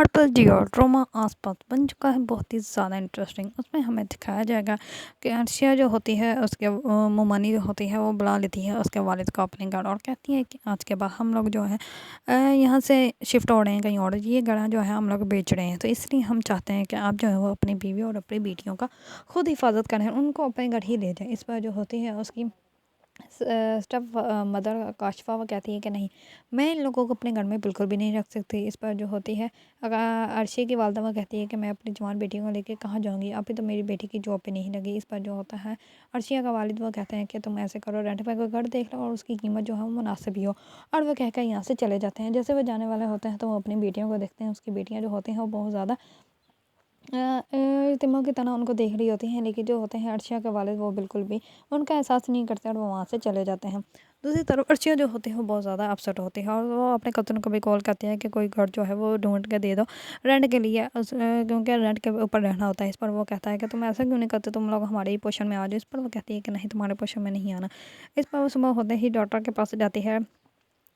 हड़प्पा जियो drama आसपास बन चुका है बहुत ही ज़्यादा इंटरेस्टिंग। उसमें हमें दिखाया जाएगा कि अर्शिया जो होती है उसके मोमानी जो होती है वो बुला लेती है उसके वालिद को अपने घर और कहती है कि आज के बाद हम लोग जो है यहाँ से शिफ्ट हो रहे हैं कहीं और, ये गड़ा जो है हम लोग बेच रहे हैं, तो इसलिए हम चाहते हैं कि आप जो है वो अपनी बीवी और अपनी बेटियों का खुद हिफाजत करें, उनको अपने घर ही ले जाएं। इस पर जो होती है उसकी स्टेप मदर काशिफ़ा वो कहती है कि नहीं, मैं इन लोगों को अपने घर में बिल्कुल भी नहीं रख सकती। इस पर जो होती है अगर अर्शी की वालदा वो कहती है कि मैं अपनी जवान बेटी को लेके कहाँ जाऊँगी, अभी तो मेरी बेटी की जॉब पे नहीं लगी। इस पर जो होता है अर्शिया का वालिद वो कहते हैं कि तुम ऐसे करो, रेंट पे कोई घर देख लो और उसकी कीमत जो है वो मुनासिब ही हो, और वो कहकर यहाँ से चले जाते हैं। जैसे वो जाने वाले होते हैं तो वो अपनी बेटियों को देखते हैं, उसकी बेटियाँ जो होती हैं वो बहुत ज़्यादा यतीमों की तरह उनको देख रही होती हैं, लेकिन जो होते हैं अर्शिया के वालिद वो बिल्कुल भी उनका एहसास नहीं करते और वो वहाँ से चले जाते हैं। दूसरी तरफ अर्शिया जो होती है वो बहुत ज़्यादा अपसेट होती है और वो अपने कज़न को भी कॉल करती है कि कोई घर जो है वो ढूंढ के दे दो रेंट के लिए, क्योंकि रेंट के ऊपर रहना होता है। इस पर वो कहता है कि तुम ऐसा क्यों नहीं करते, तुम लोग हमारे ही पोर्शन में आ जाओ। इस पर वो कहती है कि नहीं, तुम्हारे पोर्शन में नहीं आना। इस पर वो सुबह होते ही डॉक्टर के पास जाती है,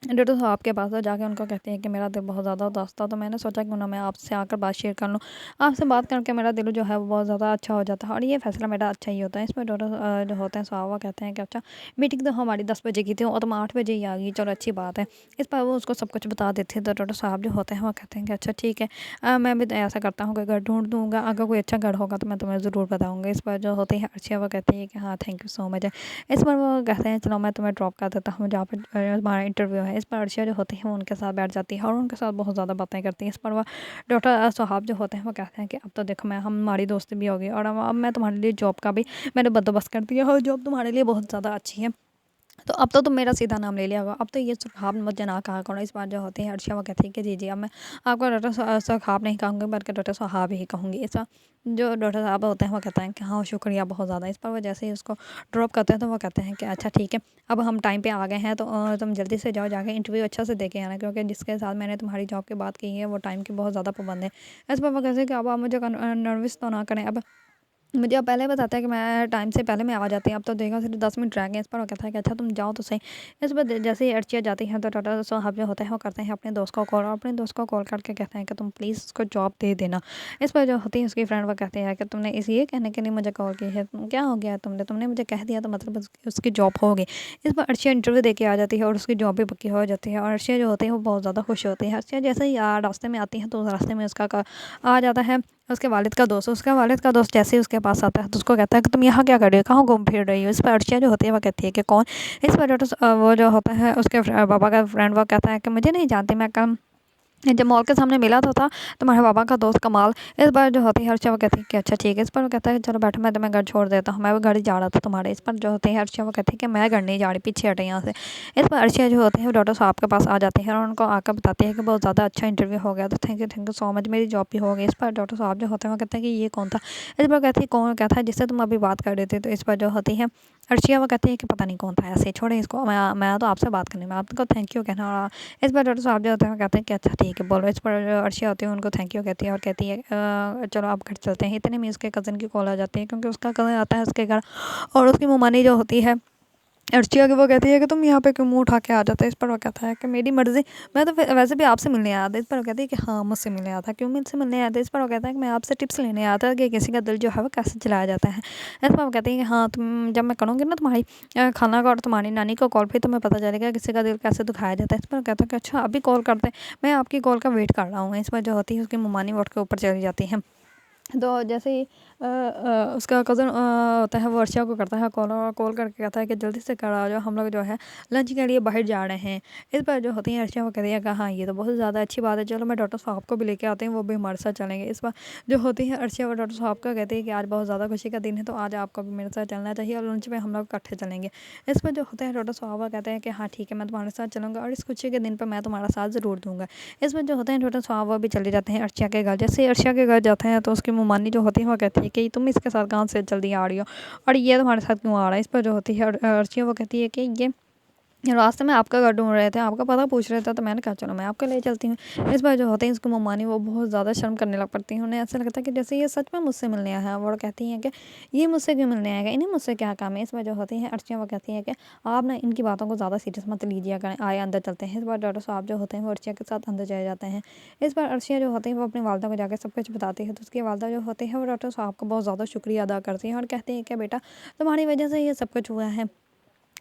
डॉक्टर साहब के पास, तो जाके उनको कहते हैं कि मेरा दिल बहुत ज़्यादा उदास था, तो मैंने सोचा क्यों ना मैं आपसे आकर बात शेयर कर लूँ। आपसे बात करके मेरा दिल जो है वो बहुत ज़्यादा अच्छा हो जाता है और ये फ़ैसला मेरा अच्छा ही होता है। इसमें डॉक्टर जो होते हैं साहब वो कहते हैं कि अच्छा, मीटिंग तो हमारी 10 बजे की थी और तुम 8 बजे ही आ गई, चलो अच्छी बात है। इस पर वो उसको सब कुछ बता देते हैं, तो डॉक्टर साहब जो होते हैं वो कहते हैं कि अच्छा ठीक है, मैं भी तो ऐसा करता हूँ कि घर ढूंढ दूँगा, अगर कोई अच्छा घर होगा तो मैं तुम्हें ज़रूर बताऊँगा। इस पर जो होती है अर्शिया वो कहती है कि हाँ थैंक यू सो मच। इस पर वो कहते हैं चलो मैं तुम्हें ड्रॉप कर देता हूँ जहाँ पर तुम्हारा इंटरव्यू है। इस पर अर्शिया जो होती है वो उनके साथ बैठ जाती है और उनके साथ बहुत ज़्यादा बातें करती हैं। इस पर वह डॉक्टर साहब जो होते हैं वो कहते हैं कि अब तो देखो, मैं हमारी दोस्ती भी होगी और अब मैं तुम्हारे लिए जॉब का भी मैंने बंदोबस्त कर दिया और जॉब तुम्हारे लिए बहुत ज़्यादा अच्छी है, तो अब तो तुम मेरा सीधा नाम ले लिया होगा, अब तो ये सुखाब मुझे ना कहा करो। इस बार जो होती है अर्शिया वो कहती है कि जी जी, अब मैं आपको डॉक्टर सुखाब नहीं कहूँगी बल्कि डॉक्टर सुहाब ही कहूँगी। ऐसा जो डॉक्टर साहब होते हैं वो कहते हैं कि हाँ शुक्रिया बहुत ज़्यादा। इस पर वो जैसे ही उसको ड्रॉप करते हैं तो वो कहते हैं कि अच्छा ठीक है, अब हम टाइम पे आ गए हैं, तो तुम जल्दी से जाओ, जाके इंटरव्यू अच्छा से दे के आना, क्योंकि जिसके साथ मैंने तुम्हारी जॉब की बात की है वो टाइम की बहुत ज़्यादा पाबंद है। इस पर वो कहते हैं कि अब आप मुझे नर्वस तो ना करें, अब मुझे अब पहले बताता है कि मैं टाइम से पहले मैं आ जाती हूँ, अब तो देखो सिर्फ 10 मिनट रह गए। इस पर वो कहता है कि अच्छा तुम जाओ तो सही। इस पर जैसे ही अर्चिया जाती हैं तो टाटा साहब जो होता है वो करते हैं अपने दोस्त को कॉल, और अपने दोस्त को कॉल करके कहते हैं कि तुम प्लीज़ उसको जॉब दे देना। इस पर जो होती है उसकी फ्रेंड वो कहती है कि तुमने इस ये कहने के लिए मुझे कॉल की है, क्या हो गया तुमने तुमने मुझे कह दिया तो मतलब उसकी जॉब हो गई। इस पर अर्शिया इंटरव्यू दे के आ जाती है और उसकी जॉब भी पक्की हो जाती है और अर्शिया जो होती है वो बहुत ज़्यादा खुश होती है। अर्शिया जैसे ही रास्ते में आती है तो उस रास्ते में उसका आ जाता है उसके वालिद का दोस्त। उसके वालिद का दोस्त जैसे ही उसके पास आता है तो उसको कहता है कि तुम यहाँ क्या कर रही हो, कहाँ घूम फिर रही हो। इस पर अर्शिया जो होती है वो कहती है कि कौन। इस पर डॉक्टर वो जो होता है उसके पापा का फ्रेंड वो कहता है कि मुझे नहीं जानती, मैं कम जब मॉल के सामने मिला तो था तुम्हारे पापा का दोस्त कमाल। इस बार जो होती है हर्षा वो कहती है कि अच्छा ठीक है। इस पर वो कहता है कि चलो बैठो, मैं तुम्हें घर छोड़ देता हूँ, मैं वो घर ही जा रहा था तुम्हारे। इस पर जो होती है हर्षा वो कहती है कि मैं घर नहीं जा रही, पीछे हटे यहाँ से। इस पर अर्शिया जो होती है वो डॉक्टर साहब के पास आ जाती है और उनको आकर बताती है कि बहुत ज़्यादा अच्छा इंटरव्यू हो गया, तो थैंक यू सो मच, मेरी जॉब भी हो गई। इस पर डॉक्टर साहब जो होते हैं वो कहते हैं कि ये कौन था। इस पर कहती है कौन कहता है जिससे तुम अभी बात कर रहे थे। तो इस पर जो होती है अर्शिया वो कहती है कि पता नहीं कौन था, ऐसे छोड़े इसको, मैं तो आपसे बात करनी, मैं आपको थैंक यू कहना। और इस पर डॉक्टर साहब जो होते हैं वो कहते हैं कि अच्छा ठीक है बोलो। इस पर अर्शिया होती है उनको थैंक यू कहती है और कहती है चलो आप घर चलते हैं। इतने में उसके कज़न की कॉल आ जाती है, क्योंकि उसका कज़न आता है उसके घर और उसकी ममानी जो होती है अर्शिया की वो कहती है कि तुम यहाँ पे क्यों मुँह उठा के आ जाते हैं। इस पर वो कहता है कि मेरी मर्ज़ी, मैं तो वैसे भी आपसे मिलने आया था। इस पर वो कहती है कि हाँ मुझसे मिलने आया था, क्यों मुझसे मिलने आया था। इस पर वो कहता है कि मैं आपसे टिप्स लेने आया था कि किसी का दिल जो है वो कैसे चलाया जाता है। इस पर वो कहती है कि हाँ तुम जब मैं करूँगी ना तुम्हारी खाला का और तुम्हारी नानी को कॉल, फिर तुम्हें पता चलेगा किसी का दिल कैसे दुखाया जाता है। इस पर वो कहता है कि अच्छा अभी कॉल करते हैं, मैं आपकी कॉल का वेट कर रहा हूँ। इस पर जो होती है उसकी ममानी वोट के ऊपर चली जाती है। तो जैसे ही उसका कज़न होता है वो अर्शिया को करता है कॉल, और कॉल करके कहता है कि जल्दी से घर आ जाओ, हम लोग जो है लंच के लिए बाहर जा रहे हैं। इस पर जो होती है अर्शिया वो कहती है कि हाँ ये तो बहुत ज़्यादा अच्छी बात है, चलो मैं डॉक्टर साहब को भी लेके आते हैं, वो भी हमारे साथ चलेंगे। इस पर जो होती है अर्शिया वो डॉक्टर साहब को कहती है कि आज बहुत ज़्यादा खुशी का दिन है, तो आज आपको भी मेरे साथ चलना चाहिए और लंच में हम लोग इकट्ठे चलेंगे। इस पर जो होता है डॉक्टर साहब वो कहते हैं कि हाँ ठीक है, मैं तुम्हारे साथ चलूँगा और इस खुशी के दिन पर मैं तुम्हारा साथ ज़रूर दूँगा। इसमें जो होते हैं डॉक्टर साहब वो भी चले जाते हैं अर्शिया के घर। जैसे ही अर्शिया के घर जाते हैं तो उसकी ममानी जो होती है वो कहती है कि तुम इसके साथ कहाँ से जल्दी आ रही हो और ये तुम्हारे साथ क्यों आ रहा है। इस पर जो होती है अर्शिया वो कहती है कि ये रास्ते में आपका घर ढूँढ रहे थे, आपका पता पूछ रहे थे, तो मैंने कहा चलो मैं आपको ले चलती हूँ। इस बार जो होते हैं इसको मम्मा वो बहुत ज़्यादा शर्म करने लग पड़ती हैं। उन्हें ऐसा लगता है कि जैसे ये सच में मुझसे मिलने आया है। वो कहती हैं कि ये मुझसे क्यों मिलने आएगा, इन्हें मुझसे क्या काम है। इस बार जो होती हैं अर्शिया वो कहती हैं कि आप ना इनकी बातों को ज़्यादा सीरियस मत लीजिए करें, आए अंदर चलते हैं। इस बार डॉक्टर साहब जो होते हैं वो अर्शिया के साथ अंदर चले जाते हैं। इस बार अर्शिया जो होती है वो अपनी वालदा को जाकर सब कुछ बताती है। तो उसकी वालदा जो होती है वो डॉक्टर साहब का बहुत ज़्यादा शुक्रिया अदा करती है और कहती है कि बेटा तुम्हारी वजह से ये सब कुछ हुआ है,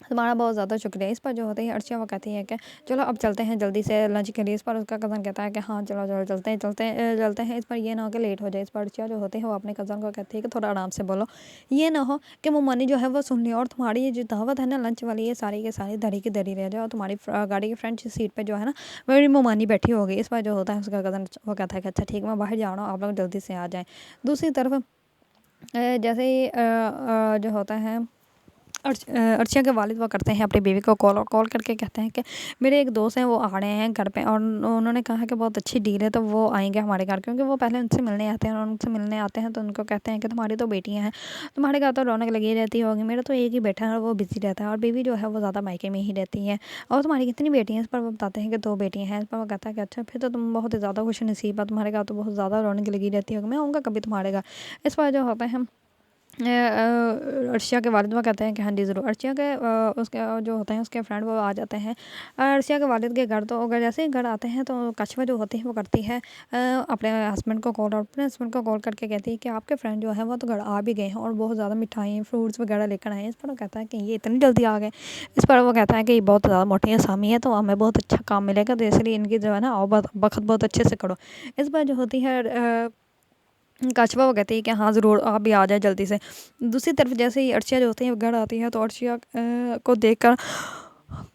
तुम्हारा बहुत ज़्यादा शुक्रिया। इस पर जो होते हैं अर्शिया वो कहती है कि चलो अब चलते हैं जल्दी से लंच के लिए। इस पर उसका कज़न कहता है कि हाँ चलो चलो चलते हैं। इस पर ये ना हो कि लेट हो जाए। इस पर अर्शिया जो होते हैं वो अपने कज़न को कहती है कि थोड़ा आराम से बोलो, ये ना हो कि मम्मी जो है वो सुन लिया और तुम्हारी ये जो दावत है ना लंच वाली, ये सारी के सारी धरी की धरी रह जाए और तुम्हारी गाड़ी की फ्रंट सीट पर जो है ना मेरी ममानी बैठी होगी। इस पर जो होता है उसका कज़न वो कहता है कि अच्छा ठीक, मैं बाहर जा रहा हूँ, आप लोग जल्दी से आ जाएँ। दूसरी तरफ जैसे ही जो होता है अर्शिया के वालिद वो करते हैं अपनी बीवी को कॉल, और कॉल करके कहते हैं कि मेरे एक दोस्त हैं वो आ रहे हैं घर पे और उन्होंने कहा है कि बहुत अच्छी डील है तो वो आएंगे हमारे घर, क्योंकि वो पहले उनसे मिलने आते हैं और उनसे मिलने आते हैं तो उनको कहते हैं कि तुम्हारी तो बेटियां हैं, तुम्हारे घर तो रौनक लगी रहती होगी, मेरा तो एक ही बेटा है और वो बिजी रहता है और बीवी जो है वो ज़्यादा मायके में ही रहती है। और तुम्हारी कितनी बेटियाँ हैं। इस पर वो बताते हैं कि 2 बेटियाँ हैं। इस पर वो कहता है कि अच्छा फिर तो तुम बहुत ही ज़्यादा खुश नसीब है, तुम्हारे घर तो बहुत ज़्यादा रौनक लगी रहती होगी, मैं आऊँगा कभी तुम्हारे घर। इस पर जो होता है अर्शिया के वालिद वो कहते हैं कि हाँ जी ज़रूर। अर्शिया के उसके जो होते हैं उसके फ्रेंड वो आ जाते हैं अर्शिया के वालिद के घर। तो अगर जैसे ही घर आते हैं तो कशवा जो होती है वो करती है अपने हस्बैंड को कॉल, और अपने हस्बैंड को कॉल करके कहती है कि आपके फ्रेंड जो है वो तो घर आ भी गए हैं और बहुत ज़्यादा मिठाई फ्रूट्स वगैरह लेकर आए हैं। इस पर वो कहता है कि ये इतनी जल्दी आ गए। इस पर वो कहता है कि ये बहुत ज़्यादा मोटी आसामी है तो हमें बहुत अच्छा काम मिलेगा, तो इसलिए इनकी जो है ना और वक्त बहुत अच्छे से करो। इस बार जो होती है कछुआ वो कहती है कि हाँ ज़रूर आप भी आ जाए जल्दी से। दूसरी तरफ जैसे ही अर्शिया जो होती है घर आती है तो अर्शिया को देखकर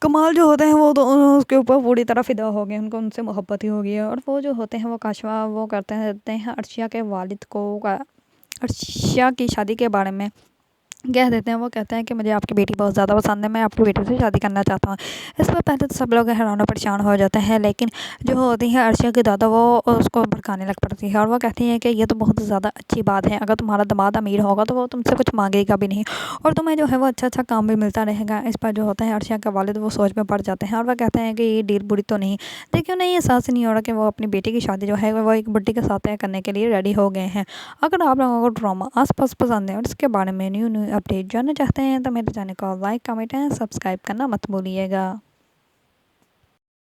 कमाल जो होते हैं वो तो उसके ऊपर पूरी तरह फिदा हो गए, उनको उनसे मोहब्बत ही हो गई है। और वो जो होते हैं वो कछुआ वो करते हैं अर्शिया के वालिद को अर्शिया की शादी के बारे में कह देते हैं। वो कहते हैं कि मुझे आपकी बेटी बहुत ज़्यादा पसंद है, मैं आपकी बेटी से शादी करना चाहता हूँ। इस पर पहले तो सब लोग हैरान और परेशान हो जाते हैं, लेकिन जो होती है अर्शिया की दादा वो उसको भड़काने लग पड़ती है और वो कहती है कि ये तो बहुत ज़्यादा अच्छी बात है, अगर तुम्हारा दामाद अमीर होगा तो वो तुमसे कुछ मांगेगा भी नहीं और तुम्हें जो है वो अच्छा अच्छा काम भी मिलता रहेगा। इस पर जो होता है अर्शिया का वालिद वो सोच में पड़ जाते हैं और वह कहते हैं कि ये डील बुरी तो नहीं, लेकिन उन्हें ये एहसास नहीं हो रहा कि वो अपनी बेटी की शादी जो है वो एक बुड्ढी के साथ तय करने के लिए रेडी हो गए हैं। अगर आप लोगों को ड्रामा आस पास पसंद है और इसके बारे में न्यू न्यू अपडेट जानना चाहते हैं तो मेरे चैनल को लाइक कमेंट एंड सब्सक्राइब करना मत भूलिएगा।